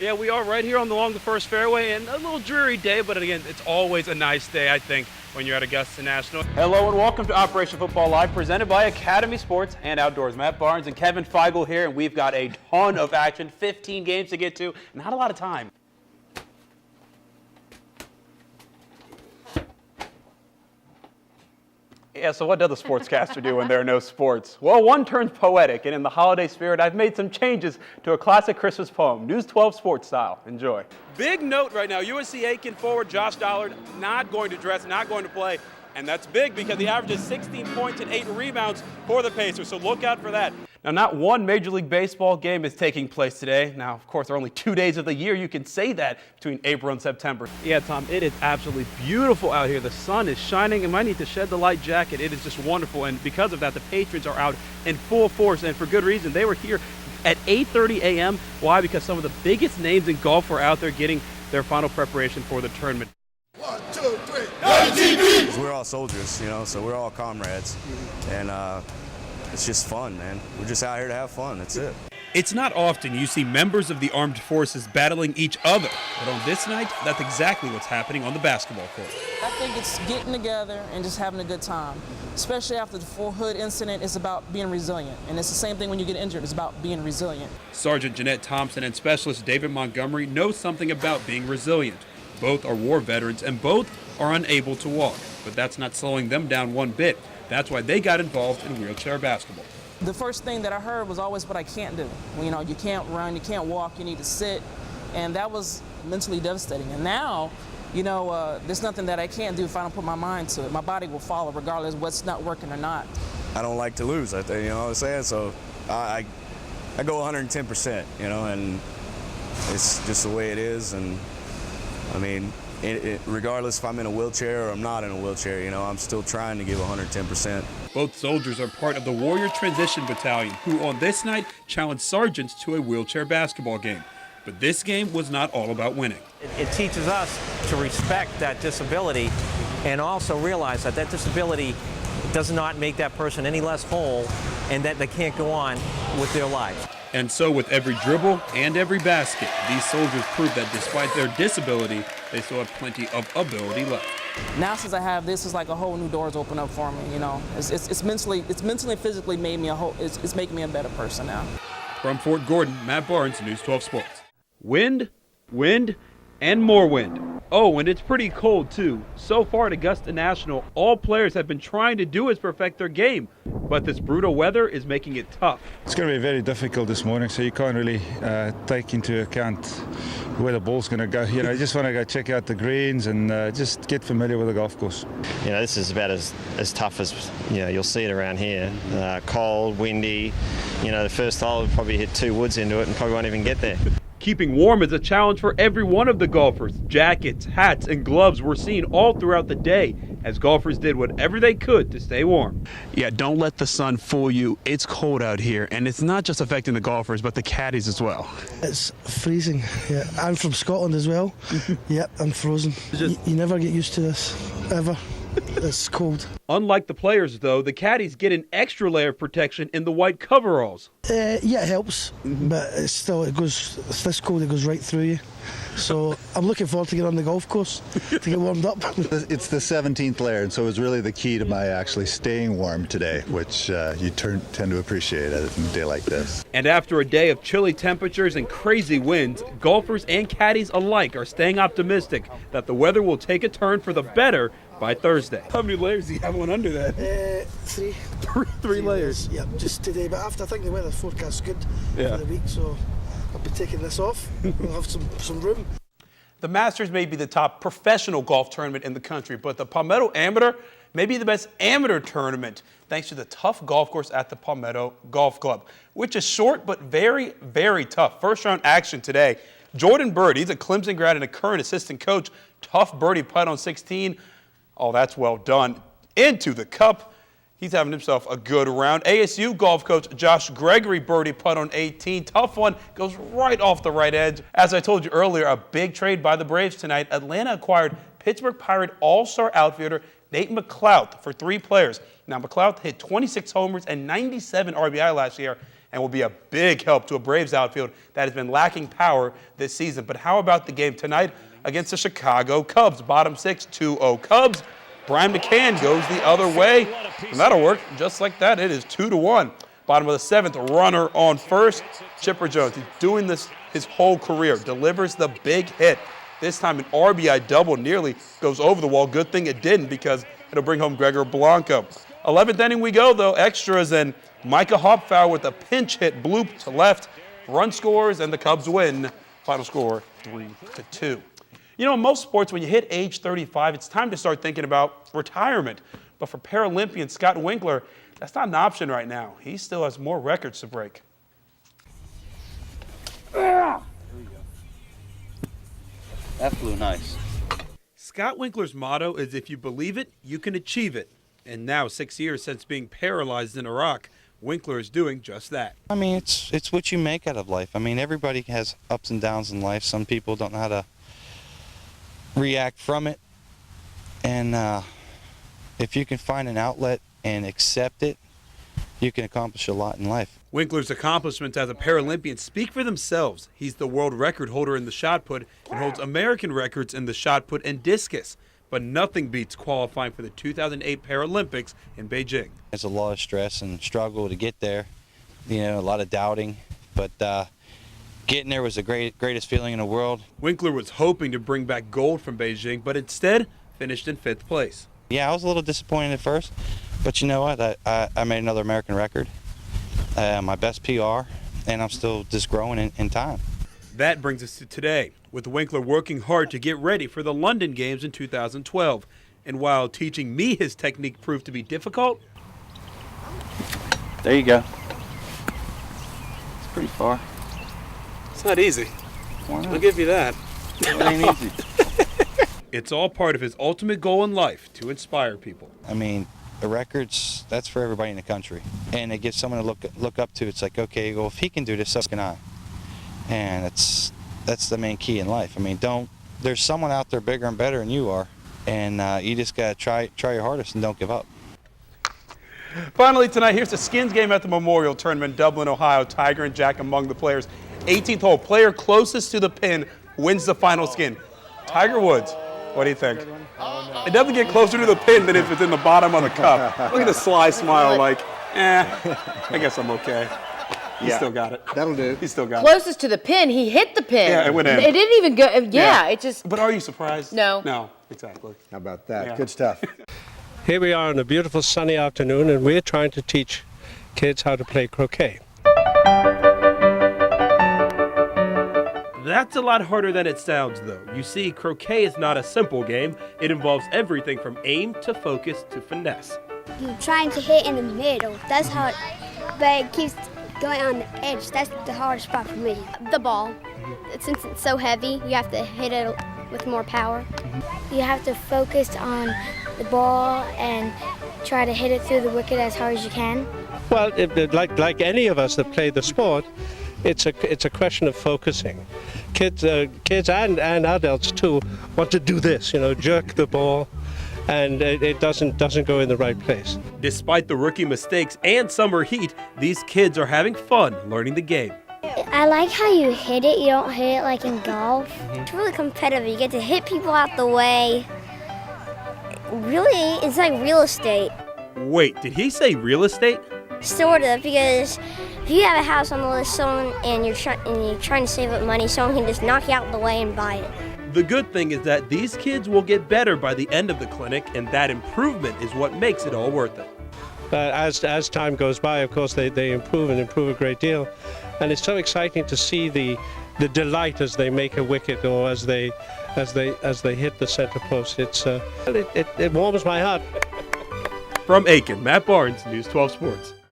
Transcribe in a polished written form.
Yeah, we are right here along the First Fairway, and a little dreary day, but again, it's always a nice day, I think, when you're at Augusta National. Hello and welcome to Operation Football Live, presented by Academy Sports and Outdoors. Matt Barnes and Kevin Feigl here, and we've got a ton of action, 15 games to get to, not a lot of time. Yeah, so what does a sportscaster do when there are no sports? Well, one turns poetic, and in the holiday spirit, I've made some changes to a classic Christmas poem, News 12 sports style. Enjoy. Big note right now, UNC Aiken forward Josh Dollard not going to dress, not going to play, and that's big because he averages 16 points and 8 rebounds for the Pacers, so look out for that. Now, not one Major League Baseball game is taking place today. Now, of course, there are only 2 days of the year. You can say that between April and September. Yeah, Tom, it is absolutely beautiful out here. The sun is shining, and I need to shed the light jacket. It is just wonderful, and because of that, the Patriots are out in full force, and for good reason. They were here at 8:30 a.m. Why? Because some of the biggest names in golf were out there getting their final preparation for the tournament. 1, 2, 3, LTV! We're all soldiers, you know, so we're all comrades, and it's just fun, man. We're just out here to have fun, that's it. It's not often you see members of the armed forces battling each other, but on this night, that's exactly what's happening on the basketball court. I think it's getting together and just having a good time. Especially after the Fort Hood incident, it's about being resilient. And it's the same thing when you get injured, it's about being resilient. Sergeant Jeanette Thompson and Specialist David Montgomery know something about being resilient. Both are war veterans and both are unable to walk, but that's not slowing them down one bit. That's why they got involved in wheelchair basketball. The first thing that I heard was always what I can't do. You know, you can't run, you can't walk, you need to sit, and that was mentally devastating. And now, you know, there's nothing that I can't do if I don't put my mind to it. My body will follow regardless of what's not working or not. I don't like to lose, you know what I'm saying? So I go 110%, you know, and it's just the way it is. And I mean, regardless if I'm in a wheelchair or I'm not in a wheelchair, you know, I'm still trying to give 110%. Both soldiers are part of the Warrior Transition Battalion, who on this night challenged sergeants to a wheelchair basketball game. But this game was not all about winning. It teaches us to respect that disability and also realize that that disability does not make that person any less whole and that they can't go on with their lives. And so with every dribble and every basket, these soldiers proved that despite their disability, they still have plenty of ability left. Now since I have this, it's like a whole new doors open up for me, you know. It's mentally and physically made me it's making me a better person now. From Fort Gordon, Matt Barnes, News 12 Sports. Wind, wind, and more wind. Oh, and it's pretty cold too. So far at Augusta National, all players have been trying to do is perfect their game, but this brutal weather is making it tough. It's going to be very difficult this morning, so you can't really take into account where the ball's going to go. You know, you just want to go check out the greens and just get familiar with the golf course. You know, this is about as tough as, you know, you'll see it around here. Cold, windy. You know, the first hole will probably hit 2 woods into it and probably won't even get there. Keeping warm is a challenge for every one of the golfers. Jackets, hats, and gloves were seen all throughout the day as golfers did whatever they could to stay warm. Yeah, don't let the sun fool you. It's cold out here, and it's not just affecting the golfers, but the caddies as well. It's freezing. Yeah, I'm from Scotland as well. Yep, I'm frozen. You never get used to this, ever. It's cold. Unlike the players, though, the caddies get an extra layer of protection in the white coveralls. Yeah, it helps, but it's this cold, it goes right through you. So I'm looking forward to getting on the golf course to get warmed up. It's the 17th layer, and so it was really the key to my actually staying warm today, which you tend to appreciate in a day like this. And after a day of chilly temperatures and crazy winds, golfers and caddies alike are staying optimistic that the weather will take a turn for the better by Thursday. How many layers do you have one under that? 3. Three layers. Yep, just today. But after, I think the weather forecast's good for the week, so I'll be taking this off. We'll have some room. The Masters may be the top professional golf tournament in the country, but the Palmetto Amateur may be the best amateur tournament thanks to the tough golf course at the Palmetto Golf Club, which is short but very, very tough. First round action today. Jordan Bird, he's a Clemson grad and a current assistant coach. Tough birdie putt on 16. Oh, that's well done. Into the cup. He's having himself a good round. ASU golf coach Josh Gregory birdie putt on 18. Tough one, goes right off the right edge. As I told you earlier, a big trade by the Braves tonight. Atlanta acquired Pittsburgh Pirate all-star outfielder Nate McLouth for 3 players. Now, McLouth hit 26 homers and 97 RBI last year, and will be a big help to a Braves outfield that has been lacking power this season. But how about the game tonight against the Chicago Cubs? Bottom 6, 2-0 Cubs. Brian McCann goes the other way, and that'll work. Just like that, it is 2-1. Bottom of the 7th, runner on first. Chipper Jones, he's doing this his whole career, delivers the big hit. This time an RBI double nearly goes over the wall. Good thing it didn't, because it'll bring home Gregor Blanco. 11th inning we go, though. Extras, and Micah Hopfowl with a pinch hit bloop to left. Run scores, and the Cubs win. Final score, 3-2. You know, in most sports, when you hit age 35, it's time to start thinking about retirement. But for Paralympian Scott Winkler, that's not an option right now. He still has more records to break. There we go. That flew nice. Scott Winkler's motto is, if you believe it, you can achieve it. And now, 6 years since being paralyzed in Iraq, Winkler is doing just that. I mean, it's what you make out of life. I mean, everybody has ups and downs in life. Some people don't know how to react from it. And if you can find an outlet and accept it, you can accomplish a lot in life. Winkler's accomplishments as a Paralympian speak for themselves. He's the world record holder in the shot put and holds American records in the shot put and discus. But nothing beats qualifying for the 2008 Paralympics in Beijing. It's a lot of stress and struggle to get there, you know, a lot of doubting, but getting there was the greatest feeling in the world. Winkler was hoping to bring back gold from Beijing, but instead finished in 5th place. Yeah, I was a little disappointed at first, but you know what? I made another American record, my best PR, and I'm still just growing in time. That brings us to today, with Winkler working hard to get ready for the London Games in 2012. And while teaching me his technique proved to be difficult, there you go. It's pretty far. It's not easy. Why not? I'll give you that. It ain't easy. It's all part of his ultimate goal in life, to inspire people. I mean, the records, that's for everybody in the country. And it gives someone to look up to. It's like, okay, well, if he can do this, so can I. And that's the main key in life. I mean, there's someone out there bigger and better than you are, and you just got to try your hardest and don't give up. Finally tonight, here's the Skins game at the Memorial Tournament, Dublin, Ohio. Tiger and Jack among the players. 18th hole, player closest to the pin wins the final skin. Tiger Woods, what do you think? It doesn't get closer to the pin than if it's in the bottom of the cup. Look at the sly smile like, I guess I'm okay. He still got it. That'll do. He still got it. Closest to the pin, he hit the pin. Yeah, it went in. It didn't even go, it just. But are you surprised? No. No, exactly. How about that? Yeah. Good stuff. Here we are on a beautiful sunny afternoon, and we're trying to teach kids how to play croquet. That's a lot harder than it sounds, though. You see, croquet is not a simple game. It involves everything from aim to focus to finesse. You're trying to hit in the middle. That's hard, but it keeps going on the edge. That's the hardest spot for me. The ball. Since it's so heavy, you have to hit it with more power. You have to focus on the ball and try to hit it through the wicket as hard as you can. Well, like any of us that play the sport, it's a question of focusing. Kids and adults too want to do this, you know, jerk the ball, and it doesn't go in the right place. Despite the rookie mistakes and summer heat, these kids are having fun learning the game. I like how you hit it. You don't hit it like in golf. It's really competitive. You get to hit people out the way. Really, it's like real estate. Wait, did he say real estate? Sort of, because if you have a house on the list, and you're trying to save up money, someone can just knock you out the way and buy it. The good thing is that these kids will get better by the end of the clinic, and that improvement is what makes it all worth it. As time goes by, of course, they improve and improve a great deal, and it's so exciting to see the delight as they make a wicket or as they hit the center post. It warms my heart. From Aiken, Matt Barnes, News 12 Sports.